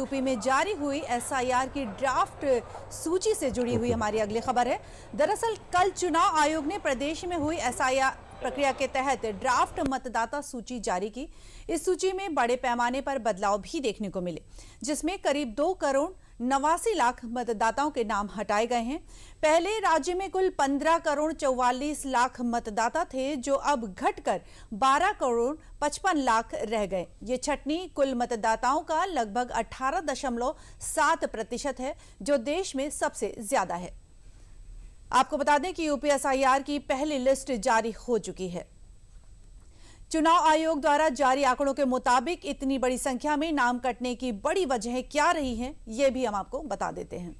UP में जारी हुई एसआईआर की ड्राफ्ट सूची से जुड़ी हुई हमारी अगली खबर है। दरअसल कल चुनाव आयोग ने प्रदेश में हुई एसआईआर प्रक्रिया के तहत ड्राफ्ट मतदाता सूची जारी की। इस सूची में बड़े पैमाने पर बदलाव भी देखने को मिले, जिसमें करीब 2,89,00,000 मतदाताओं के नाम हटाए गए हैं। पहले राज्य में कुल 15,44,00,000 मतदाता थे, जो अब घटकर 12,55,00,000 रह गए। ये छटनी कुल मतदाताओं का लगभग 18.7% है, जो देश में सबसे ज्यादा है। आपको बता दें कि यूपी एसआईआर की पहली लिस्ट जारी हो चुकी है। चुनाव आयोग द्वारा जारी आंकड़ों के मुताबिक इतनी बड़ी संख्या में नाम कटने की बड़ी वजह क्या रही है, ये भी हम आपको बता देते हैं।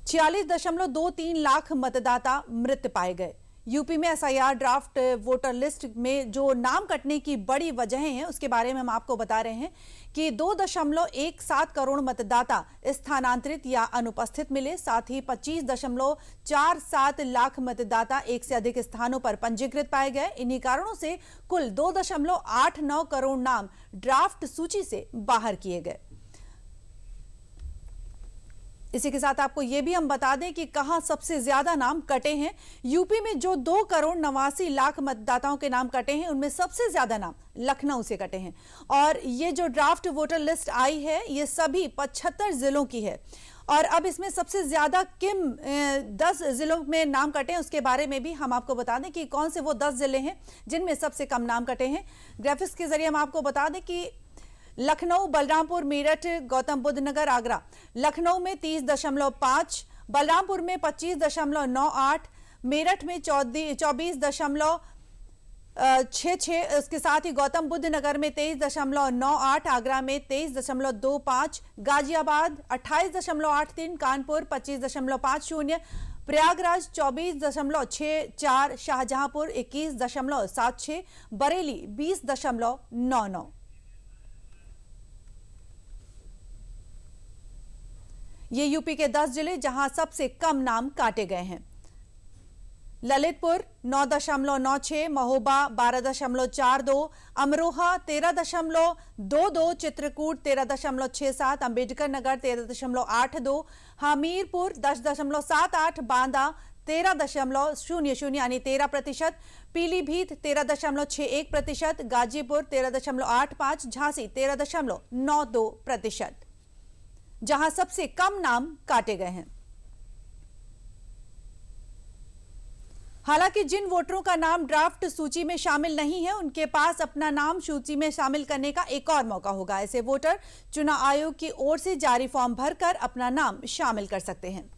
46.23 लाख मतदाता मृत पाए गए। यूपी में एसआईआर ड्राफ्ट वोटर लिस्ट में जो नाम कटने की बड़ी वजहें हैं, उसके बारे में हम आपको बता रहे हैं कि 2.17 करोड़ मतदाता स्थानांतरित या अनुपस्थित मिले। साथ ही 25.47 लाख मतदाता एक से अधिक स्थानों पर पंजीकृत पाए गए। इन्हीं कारणों से कुल 2.89 करोड़ नाम ड्राफ्ट सूची से बाहर किए गए। इसी के साथ आपको यह भी हम बता दें कि कहां सबसे ज्यादा नाम कटे हैं। यूपी में जो 2,89,00,000 मतदाताओं के नाम कटे हैं, उनमें सबसे ज्यादा नाम लखनऊ से कटे हैं। और ये जो ड्राफ्ट वोटर लिस्ट आई है, ये सभी 75 जिलों की है। और अब इसमें सबसे ज्यादा किन 10 जिलों में नाम कटे हैं, उसके बारे में भी हम आपको बता दें कि कौन से वो 10 जिले हैं जिनमें सबसे कम नाम कटे हैं। ग्राफिक्स के जरिए हम आपको बता दें कि लखनऊ, बलरामपुर, मेरठ, गौतम बुद्ध नगर, आगरा। लखनऊ में 30.5, बलरामपुर में 25.98, मेरठ में 24.66, उसके साथ ही गौतम बुद्ध नगर में 23.98, आगरा में 23.25, गाजियाबाद 28.83, कानपुर 25.50, प्रयागराज 24.64, शाहजहांपुर 21.76, बरेली 20.99। ये यूपी के 10 जिले जहां सबसे कम नाम काटे गए हैं। ललितपुर 9.96, महोबा 12.42, अमरोहा 13.22, चित्रकूट 13.67, अंबेडकर नगर 13.82, हमीरपुर 10.78, बांदा 13.00 यानी 13%, पीलीभीत 13.61%, गाजीपुर 13.85, झांसी 13.92%, जहां सबसे कम नाम काटे गए हैं। हालांकि जिन वोटरों का नाम ड्राफ्ट सूची में शामिल नहीं है, उनके पास अपना नाम सूची में शामिल करने का एक और मौका होगा। ऐसे वोटर चुनाव आयोग की ओर से जारी फॉर्म भरकर अपना नाम शामिल कर सकते हैं।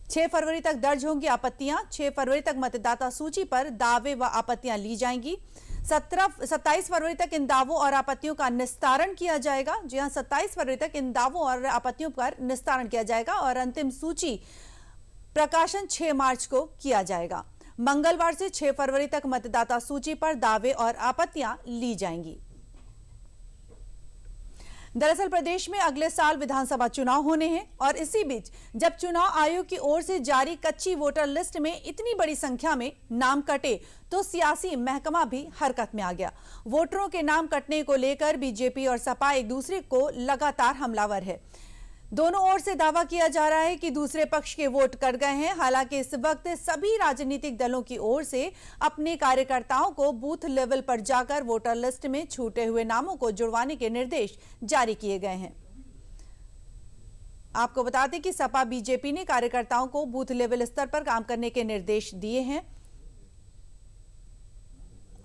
6 फरवरी तक दर्ज होंगी आपत्तियां। 6 फरवरी तक मतदाता सूची पर दावे व आपत्तियां ली जाएंगी। 27 फरवरी तक इन दावों और आपत्तियों का निस्तारण किया जाएगा। जी हां, 27 फरवरी तक इन दावों और आपत्तियों पर निस्तारण किया जाएगा और अंतिम सूची प्रकाशन 6 मार्च को किया जाएगा। मंगलवार से 6 फरवरी तक मतदाता सूची पर दावे और आपत्तियां ली जाएंगी। दरअसल प्रदेश में अगले साल विधानसभा चुनाव होने हैं और इसी बीच जब चुनाव आयोग की ओर से जारी कच्ची वोटर लिस्ट में इतनी बड़ी संख्या में नाम कटे, तो सियासी महकमा भी हरकत में आ गया। वोटरों के नाम कटने को लेकर बीजेपी और सपा एक दूसरे को लगातार हमलावर है। दोनों ओर से दावा किया जा रहा है कि दूसरे पक्ष के वोट कट गए हैं। हालांकि इस वक्त सभी राजनीतिक दलों की ओर से अपने कार्यकर्ताओं को बूथ लेवल पर जाकर वोटर लिस्ट में छूटे हुए नामों को जुड़वाने के निर्देश जारी किए गए हैं। आपको बता दें कि सपा बीजेपी ने कार्यकर्ताओं को बूथ लेवल स्तर पर काम करने के निर्देश दिए हैं।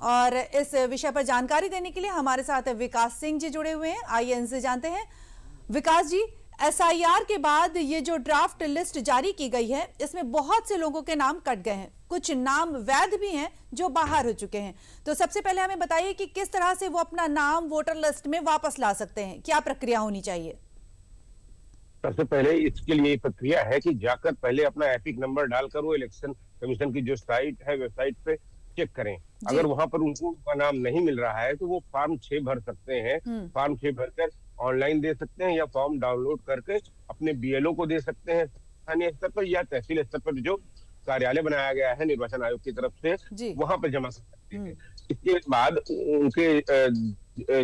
और इस विषय पर जानकारी देने के लिए हमारे साथ विकास सिंह जी जुड़े हुए हैं। आइए इनसे जानते हैं। विकास जी, एसआईआर के बाद ये जो ड्राफ्ट लिस्ट जारी की गई है, इसमें बहुत से लोगों के नाम कट गए हैं। कुछ नाम वैध भी हैं जो बाहर हो चुके हैं। तो सबसे पहले हमें बताइए कि किस तरह से वो अपना नाम वोटर लिस्ट में वापस ला सकते हैं, क्या प्रक्रिया होनी चाहिए? सबसे पहले इसके लिए प्रक्रिया है कि जाकर पहले अपना एपिक नंबर डालकर वो इलेक्शन कमीशन की जो साइट है, वेबसाइट पे चेक करें। अगर वहां पर उनका नाम नहीं मिल रहा है तो वो फॉर्म 6 भर सकते हैं। फॉर्म 6 भरकर ऑनलाइन दे सकते हैं या फॉर्म डाउनलोड करके अपने बीएलओ को दे सकते हैं स्थानीय स्तर पर या तहसील स्तर पर जो कार्यालय बनाया गया है निर्वाचन आयोग की तरफ से, जी। वहां पर जमा कर सकते हैं। इसके बाद उनके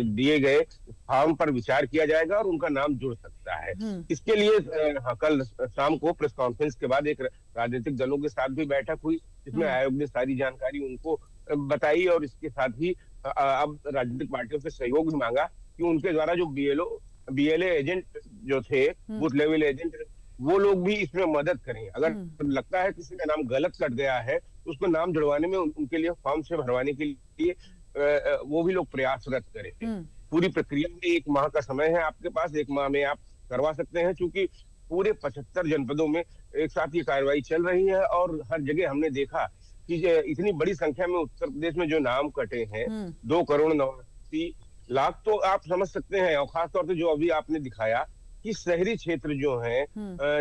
दिए गए फॉर्म पर विचार किया जाएगा और उनका नाम जुड़ सकता है। इसके लिए कल शाम को प्रेस कॉन्फ्रेंस के बाद एक राजनीतिक दलों के साथ भी बैठक हुई, जिसमें आयोग ने सारी जानकारी उनको बताई और इसके साथ ही अब राजनीतिक पार्टियों से सहयोग भी मांगा कि उनके द्वारा जो बीएलए एजेंट जो थे, बूथ लेवल एजेंट, वो लोग भी इसमें मदद करें। अगर लगता है किसी का नाम गलत कट गया है तो उसको नाम जुड़वाने में उनके लिए फॉर्म से भरवाने के लिए वो भी लोग प्रयासरत करें। पूरी प्रक्रिया में 1 माह का समय है आपके पास, 1 माह में आप करवा सकते हैं, क्योंकि पूरे 75 जनपदों में एक साथ ये कार्रवाई चल रही है और हर जगह हमने देखा कि इतनी बड़ी संख्या में उत्तर प्रदेश में जो नाम कटे हैं, 2,89,00,000, तो आप समझ सकते हैं। और खासतौर से जो अभी आपने दिखाया कि शहरी क्षेत्र जो है,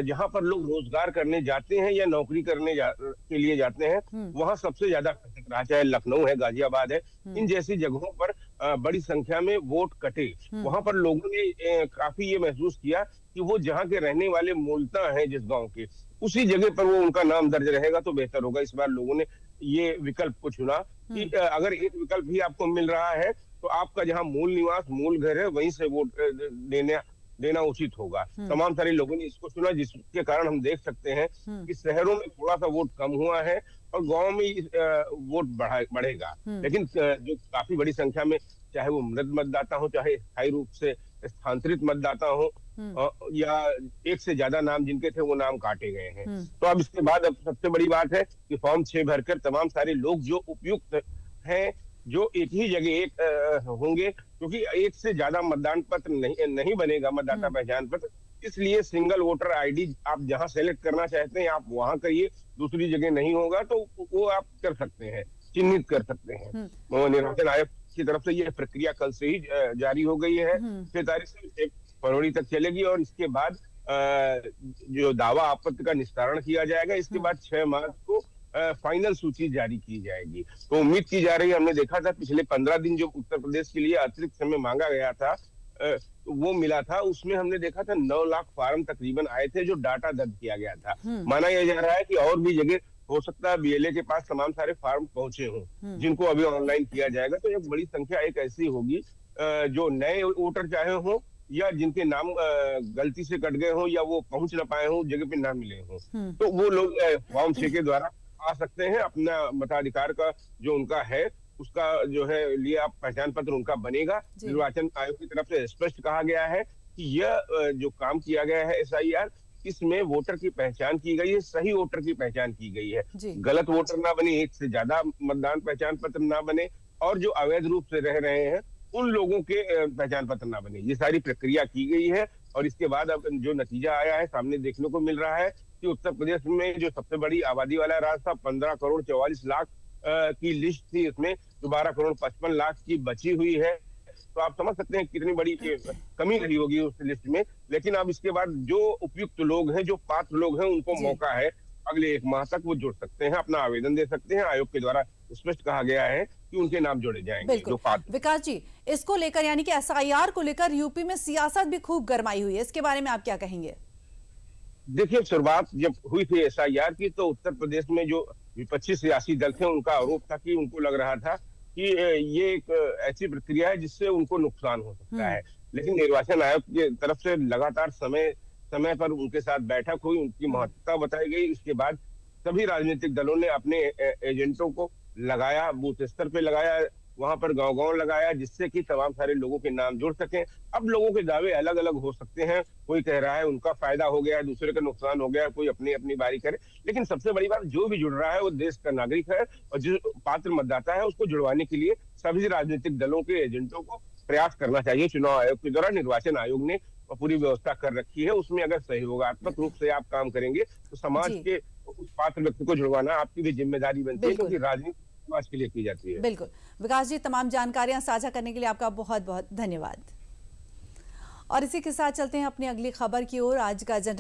जहां पर लोग रोजगार करने जाते हैं या नौकरी करने के लिए जाते हैं, वहां सबसे ज्यादा खटक रहा, चाहे लखनऊ है, गाजियाबाद है, इन जैसी जगहों पर बड़ी संख्या में वोट कटे। वहां पर लोगों ने काफी ये महसूस किया कि वो जहाँ के रहने वाले मूलतः हैं जिस गांव के, उसी जगह पर वो उनका नाम दर्ज रहेगा तो बेहतर होगा। इस बार लोगों ने ये विकल्प को चुना कि अगर एक विकल्प भी आपको मिल रहा है तो आपका जहाँ मूल निवास, मूल घर है, वहीं से वोट देना उचित होगा। तमाम सारे लोगों ने इसको चुना, जिसके कारण हम देख सकते हैं कि शहरों में थोड़ा सा वोट कम हुआ है और गांव में वोट बढ़ेगा। लेकिन जो काफी बड़ी संख्या में, चाहे वो मृत मतदाता हो, चाहे स्थायी रूप से स्थानांतरित मतदाता हो, या एक से ज्यादा नाम जिनके थे वो नाम काटे गए हैं। तो अब इसके बाद अब सबसे बड़ी बात है कि फॉर्म 6 भरकर तमाम सारे लोग जो उपयुक्त हैं, जो एक ही जगह होंगे, क्योंकि एक से ज्यादा मतदान पत्र नहीं बनेगा, मतदाता पहचान पत्र, इसलिए सिंगल वोटर आईडी आप जहां सेलेक्ट करना चाहते हैं आप वहां करिए, दूसरी जगह नहीं होगा तो वो आप कर सकते हैं, चिन्हित कर सकते हैं। निर्वाचन आयोग की तरफ से यह प्रक्रिया कल से ही जारी हो गई है, 6 तारीख से 1 फरवरी तक चलेगी और इसके बाद जो दावा आपत्ति का निस्तारण किया जाएगा। इसके बाद 6 मार्च को फाइनल सूची जारी की जाएगी। तो उम्मीद की जा रही है, हमने देखा था पिछले 15 दिन जो उत्तर प्रदेश के लिए अतिरिक्त समय मांगा गया था, तो वो मिला था, उसमें हमने देखा था 9 लाख फार्म तकरीबन आए थे जो डाटा दर्ज किया गया था। माना यह जा रहा है कि और भी जगह हो सकता है बीएलए के पास तमाम सारे फार्म पहुंचे हों, जिनको अभी ऑनलाइन किया जाएगा। तो एक बड़ी संख्या एक ऐसी होगी जो नए वोटर चाहे हो या जिनके नाम गलती से कट गए हों या वो पहुंच ना पाए हों, जगह पे ना मिले हों, तो वो लोग फॉर्म 6 के द्वारा आ सकते हैं। अपना मताधिकार का जो उनका है उसका जो है लिए आप पहचान पत्र उनका बनेगा। निर्वाचन आयोग की तरफ से स्पष्ट कहा गया है कि यह जो काम किया गया है SIR, इसमें वोटर की पहचान की गई है, सही वोटर की पहचान की गई है, गलत वोटर ना बने, एक से ज्यादा मतदान पहचान पत्र ना बने, और जो अवैध रूप से रह रहे हैं उन लोगों के पहचान पत्र ना बने। ये सारी प्रक्रिया की गई है और इसके बाद अब जो नतीजा आया है सामने देखने को मिल रहा है कि उत्तर प्रदेश में जो सबसे बड़ी आबादी वाला राज्य था, 15,44,00,000 की लिस्ट थी, इसमें 12,55,00,000 की बची हुई है। तो आप समझ सकते हैं कितनी बड़ी कमी रही होगी उस लिस्ट में। लेकिन अब इसके बाद जो उपयुक्त लोग हैं, जो पात्र लोग हैं, उनको मौका है, अगले 1 माह तक वो जुड़ सकते हैं, अपना आवेदन दे सकते हैं। आयोग के द्वारा स्पष्ट कहा गया है कि उनके नाम जोड़े जाएंगे जो पात्र। विकास जी, इसको लेकर यानी कि SIR को लेकर यूपी में सियासत भी खूब गरमाई हुई है, इसके बारे में आप क्या कहेंगे? देखिए, शुरुआत जब हुई थी SIR की तो उत्तर प्रदेश में जो विपक्षी सियासी दल थे उनका आरोप था कि उनको लग रहा था कि ये एक ऐसी प्रक्रिया है जिससे उनको नुकसान हो सकता है। लेकिन निर्वाचन आयोग की तरफ से लगातार समय पर उनके साथ बैठक हुई, उनकी महत्वता बताई गई। इसके बाद सभी राजनीतिक दलों ने अपने एजेंटों को लगाया, बूथ स्तर पे लगाया, वहां पर गांव-गांव लगाया, जिससे कि तमाम सारे लोगों के नाम जुड़ सकें। अब लोगों के दावे अलग अलग हो सकते हैं, कोई कह रहा है उनका फायदा हो गया, दूसरे का नुकसान हो गया, कोई अपनी अपनी बारी करे। लेकिन सबसे बड़ी बात, जो भी जुड़ रहा है वो देश का नागरिक है और जो पात्र मतदाता है उसको जुड़वाने के लिए सभी राजनीतिक दलों के एजेंटों को प्रयास करना चाहिए। चुनाव आयोग के द्वारा निर्वाचन आयोग ने पूरी व्यवस्था कर रखी है, उसमें अगर सहयोगात्मक रूप से आप काम करेंगे तो समाज के उस पात्र व्यक्ति को जुड़वाना आपकी भी जिम्मेदारी बनती है, क्योंकि राजनीति समाज के लिए की जाती है। बिल्कुल विकास जी, तमाम जानकारियां साझा करने के लिए आपका बहुत बहुत धन्यवाद। और इसी के साथ चलते हैं अपनी अगली खबर की ओर। आज का एजेंडा